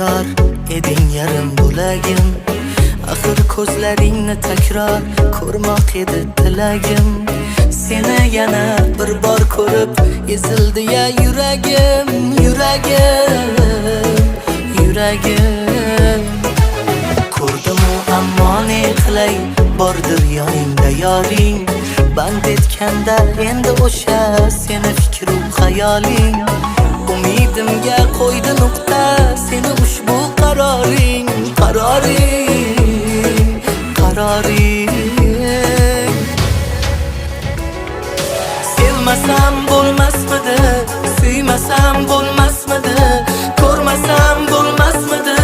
takror eding yarim bo'lagim. Axir ko'zlaringni takror ko'rmoq edi tilagim. Seni yana bir bor ko'rib ezildi ya yuragim, yuragim, yuragim. Ko'rdim-u ammo ne qilay, bordir yoningda yoring. Band etganda endi o'sha seni fikru xayoling. Umidimga qo'ydi nuqta seni ushbu qaroring, qaroring, qaroring. Sevmasam bo'lmasmidi, suymasam bo'lmasmidi, ko'rmasam bo'lmasmidi,